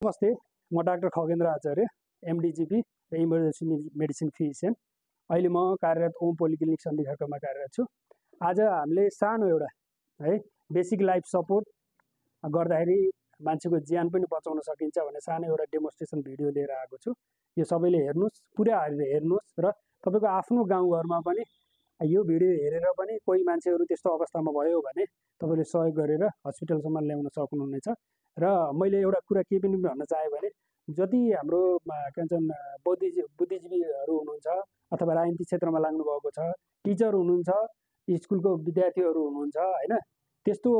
नमस्ते, म डाक्टर खगेन्द्र आचार्य, एमडिजिपी र इमर्जेन्सी मेडिसिन फिजिसियन। अहिले म कार्यरत ओम पोलिक्लिनिक सन्धिखर्कमा कार्यरत छु। आज हामीले सानो एउटा बेसिक लाइफ सपोर्ट गर्दाखेरि मान्छेको ज्यान पनि बचाउन सकिन्छ भन्ने सानो एउटा डेमोन्स्ट्रेसन भिडियो लिएर आएको छु। यो सबैले हेर्नुस्, पुरा हेर्नुस् र तपाईको आफ्नो गाउँघरमा पनि यो भिडियो हेरेर पनि कोही मान्छेहरू त्यस्तो अवस्थामा भयो भने तपाईले सहयोग गरेर हस्पिटलसम्म ल्याउन सक्नुहुनेछ। र मैले एउटा कुरा के पनि भन्न चाहे भने जति हाम्रो के भन्छन् बुद्धिजीवीहरू हुनुहुन्छ अथवा राजनीतिक क्षेत्रमा लाग्नु भएको छ, टिचर हुनुहुन्छ, स्कुलको विद्यार्थीहरू हुनुहुन्छ हैन, त्यस्तो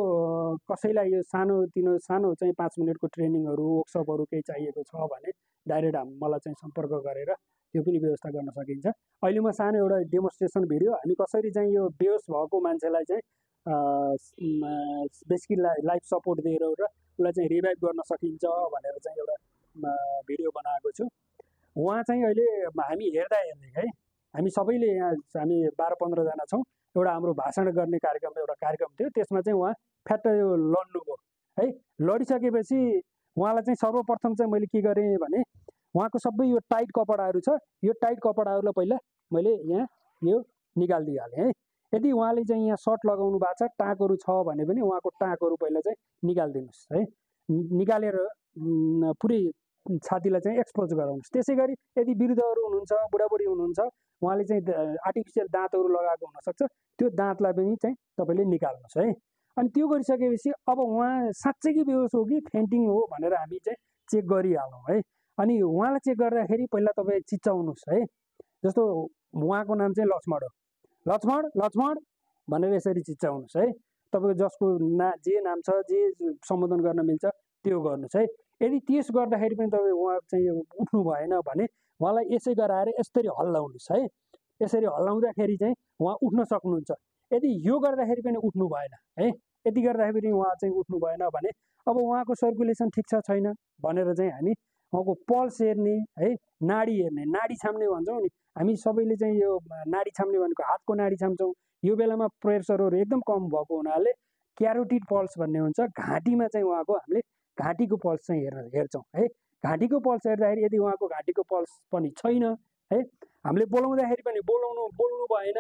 कसैलाई यो सानो चाहिँ 5 मिनेटको ट्रेनिङहरू वर्कसपहरू केही चाहिएको छ भने डाइरेक्ट मलाई चाहिँ सम्पर्क गरेर त्यो पनि व्यवस्था गर्न सकिन्छ। अहिले म सानो एउटा डेमोन्स्ट्रेसन भिडियो हामी कसरी चाहिँ यो बेहोस भएको मान्छेलाई चाहिँ बेसिक लाइफ सपोर्ट दिएर र उसलाई चाहिँ रिभाइभ गर्न सकिन्छ भनेर चाहिँ एउटा भिडियो बनाएको छु। उहाँ चाहिँ अहिले हामी हेर्दै हामी सबैले यहाँ हामी 12-15 जना छौँ। एउटा हाम्रो भाषण गर्ने एउटा कार्यक्रम थियो, त्यसमा चाहिँ उहाँ फ्याट्ट यो लड्नुभयो है। लडिसकेपछि उहाँलाई चाहिँ सर्वप्रथम चाहिँ मैले के गरेँ भने उहाँको सबै यो टाइट कपडाहरू छ, यो टाइट कपडाहरूलाई पहिला मैले यहाँ यो निकालिदिइहालेँ है। यदि उहाँले चाहिँ यहाँ सर्ट लगाउनु भएको छ, टाँकहरू छ भने पनि उहाँको टाँकहरू पहिला चाहिँ निकालिदिनुहोस् है। निकालेर पुरै छातीलाई चाहिँ एक्सपोज गराउनुहोस्। त्यसै गरी यदि वृद्धहरू हुनुहुन्छ, बुढाबुढी हुनुहुन्छ, उहाँले चाहिँ आर्टिफिसियल दाँतहरू लगाएको हुनसक्छ, त्यो दाँतलाई पनि चाहिँ तपाईँले निकाल्नुहोस् है। अनि त्यो गरिसकेपछि अब उहाँ साँच्चै बेहोस हो कि फेन्टिङ हो भनेर हामी चाहिँ चेक गरिहालौँ है। अनि उहाँलाई चेक गर्दाखेरि पहिला तपाईँ चिच्चाउनुहोस् है। जस्तो उहाँको नाम चाहिँ लक्ष्मण हो, लक्ष्मण लक्ष्मण भनेर यसरी चिच्चाउनुहोस् है। तपाईँको जसको जे नाम छ, जे सम्बोधन गर्न मिल्छ त्यो गर्नुहोस् है। यदि त्यस गर्दाखेरि पनि तपाईँ उहाँ चाहिँ उठ्नु भएन भने उहाँलाई यसै गराएर यसरी हल्लाउनुहोस् है। यसरी हल्लाउँदाखेरि चाहिँ उहाँ उठ्न सक्नुहुन्छ। यदि यो गर्दाखेरि पनि उठ्नु भएन है, यति गर्दाखेरि उहाँ चाहिँ उठ्नु भएन भने अब उहाँको सर्कुलेसन ठिक छ छैन भनेर चाहिँ हामी उहाँको पल्स हेर्ने है, नाडी हेर्ने, नाडी छाम्ने भन्छौँ नि हामी सबैले चाहिँ यो नाडी छाम्ने भनेको हातको नाडी छाम्छौँ। यो बेलामा प्रेसरहरू एकदम कम भएको हुनाले क्यारोटिड पल्स भन्ने हुन्छ, घाँटीमा चाहिँ उहाँको हामीले घाँटीको पल्स चाहिँ हेर्छौँ है। घाँटीको पल्स हेर्दाखेरि यदि उहाँको घाँटीको पल्स पनि छैन है, हामीले बोलाउँदाखेरि पनि बोल्नु भएन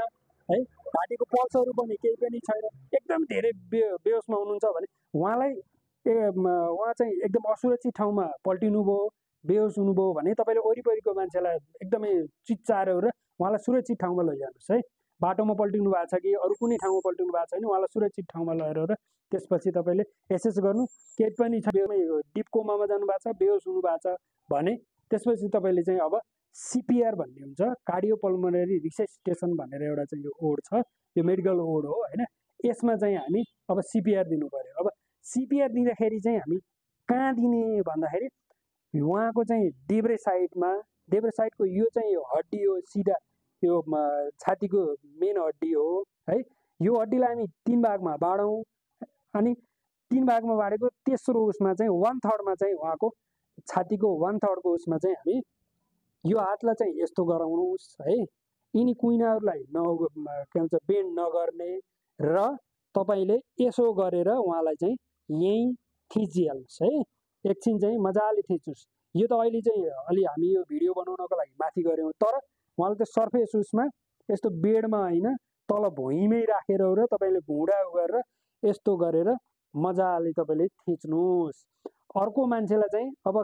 है, घाँटीको पल्सहरू पनि केही पनि छैन, एकदम धेरै बेहोसमा हुनुहुन्छ भने उहाँ चाहिँ एकदम असुरक्षित ठाउँमा पल्टिनु भयो, बेहोस हुनुभयो भने तपाईँले वरिपरिको मान्छेलाई एकदमै चिच्चाएर र उहाँलाई सुरक्षित ठाउँमा लैजानुहोस् है। बाटोमा पल्टिनु भएको छ कि अरू कुनै ठाउँमा पल्टिनु भएको छैन, उहाँलाई सुरक्षित ठाउँमा लगेर र त्यसपछि तपाईँले एसेस गर्नु। केही पनि छ डिप कोमामा जानु भएको छ, बेहोस हुनु भएको छ भने त्यसपछि तपाईँले चाहिँ अब सिपिआर भन्ने हुन्छ, कार्डियोपल्मोनरी रिससिटेसन भनेर एउटा चाहिँ यो ओड छ, यो मेडिकल ओड हो होइन। यसमा चाहिँ हामी अब सिपिआर दिनु पर्यो। अब सिपिआर दिँदाखेरि चाहिँ हामी कहाँ दिने भन्दाखेरि उहाँको चाहिँ देब्रे साइडको यो चाहिँ हड्डी हो, सिधा यो छातीको मेन हड्डी हो है। यो हड्डीलाई हामी 3 भागमा बाँडौँ अनि 3 भागमा बाँडेको तेस्रो उसमा चाहिँ 1/3 चाहिँ उहाँको छातीको 1/3 को उसमा चाहिँ हामी यो हातलाई चाहिँ यस्तो गराउनुहोस् है। यिनी कुइनाहरूलाई के भन्छ बेन्ड नगर्ने र तपाईँले यसो गरेर उहाँलाई चाहिँ यहीँ थिचिहाल्नुहोस् है। एकछिन चाहिँ मजाले थिच्नुहोस्। यो त अहिले चाहिँ अलि हामी यो भिडियो बनाउनको लागि माथि गऱ्यौँ, तर उहाँले त सर्फेस उसमा यस्तो बेडमा होइन तल भुइँमै राखेर र तपाईँले घुँडा गरेर यस्तो गरेर मजाले तपाईँले थिच्नुहोस्। अर्को मान्छेलाई चाहिँ अब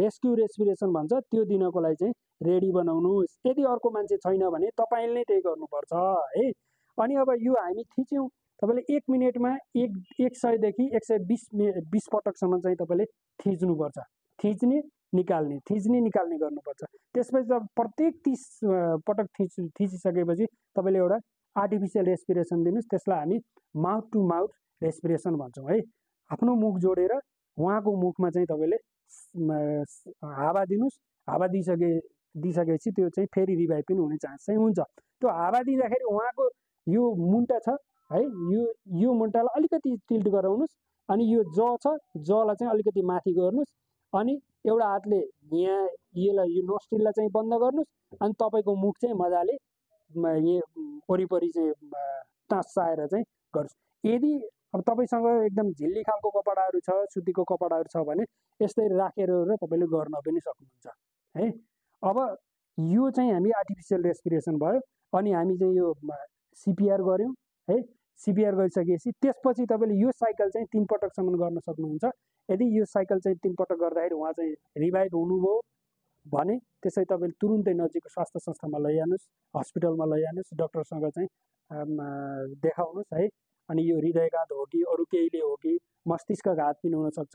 रेस्क्यु रेस्पिरेसन भन्छ, त्यो दिनको लागि चाहिँ रेडी बनाउनुहोस्। यदि अर्को मान्छे छैन भने तपाईँले नै त्यही गर्नुपर्छ है। अनि अब यो हामी थिच्यौँ, तपाईँले 1 मिनेटमा 100 देखि 120 पटकसम्म चाहिँ तपाईँले थिच्नुपर्छ। थिच्ने निकाल्ने गर्नुपर्छ। त्यसपछि अब प्रत्येक 30 पटक थिचिसकेपछि तपाईँले एउटा आर्टिफिसियल रेस्पिरेसन दिनुहोस्। त्यसलाई हामी माउथ टु माउथ रेस्पिरेसन भन्छौँ है। आफ्नो मुख जोडेर उहाँको मुखमा चाहिँ तपाईँले हावा दिनुहोस्। हावा दिइसकेपछि त्यो चाहिँ फेरि रिभाइभ पनि हुने चान्स चाहिँ हुन्छ। त्यो हावा दिँदाखेरि उहाँको यो मुन्टा छ है, यो मुन्टालाई अलिकति टिल्ट गराउनुहोस् अनि यो छ जलाई चाहिँ अलिकति माथि गर्नुहोस् अनि एउटा हातले यहाँ यो नोस्ट्रिललाई चाहिँ बन्द गर्नुहोस् अनि तपाईँको मुख चाहिँ मजाले वरिपरि चाहिँ टाँसाएर चाहिँ गर्नुहोस्। यदि अब तपाईँसँग एकदम झिल्ली खालको कपडाहरू छ, सुतीको कपडाहरू छ भने यस्तै राखेर तपाईँले गर्न पनि सक्नुहुन्छ है। अब यो चाहिँ हामी आर्टिफिसियल रेस्पिरेसन भयो। अनि हामी चाहिँ यो सिपिआर गऱ्यौँ है। सिपिआर गरिसकेपछि त्यसपछि तपाईँले यो साइकल चाहिँ 3 पटकसम्म गर्न सक्नुहुन्छ। यदि यो साइकल चाहिँ 3 पटक गर्दाखेरि उहाँ चाहिँ रिभाइभ हुनुभयो भने त्यसै तपाईँले तुरुन्तै नजिकको स्वास्थ्य संस्थामा लैजानुहोस्, हस्पिटलमा लैजानुहोस्, डक्टरसँग चाहिँ देखाउनुहोस् है। अनि यो हृदयघात हो कि अरू केहीले हो कि मस्तिष्कघात पनि हुनसक्छ,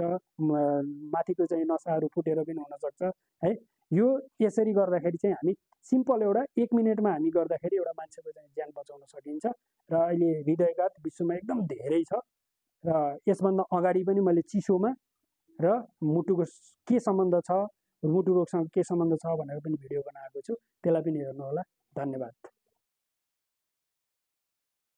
माथिको चाहिँ नसाहरू फुटेर पनि हुनसक्छ है। यो यसरी गर्दाखेरि चाहिँ हामी सिम्पल एउटा 1 मिनटमा हामी गर्दाखेरि एउटा मान्छेको चाहिँ ज्यान बचाउन सकिन्छ। र अहिले हृदयघात विश्वमा एकदम धेरै छ र यसभन्दा अगाडि पनि मैले चिसोमा र मुटुको के सम्बन्ध छ, मुटु रोगसँग के सम्बन्ध छ भनेर पनि भिडियो बनाएको छु, त्यसलाई पनि हेर्नुहोला। धन्यवाद।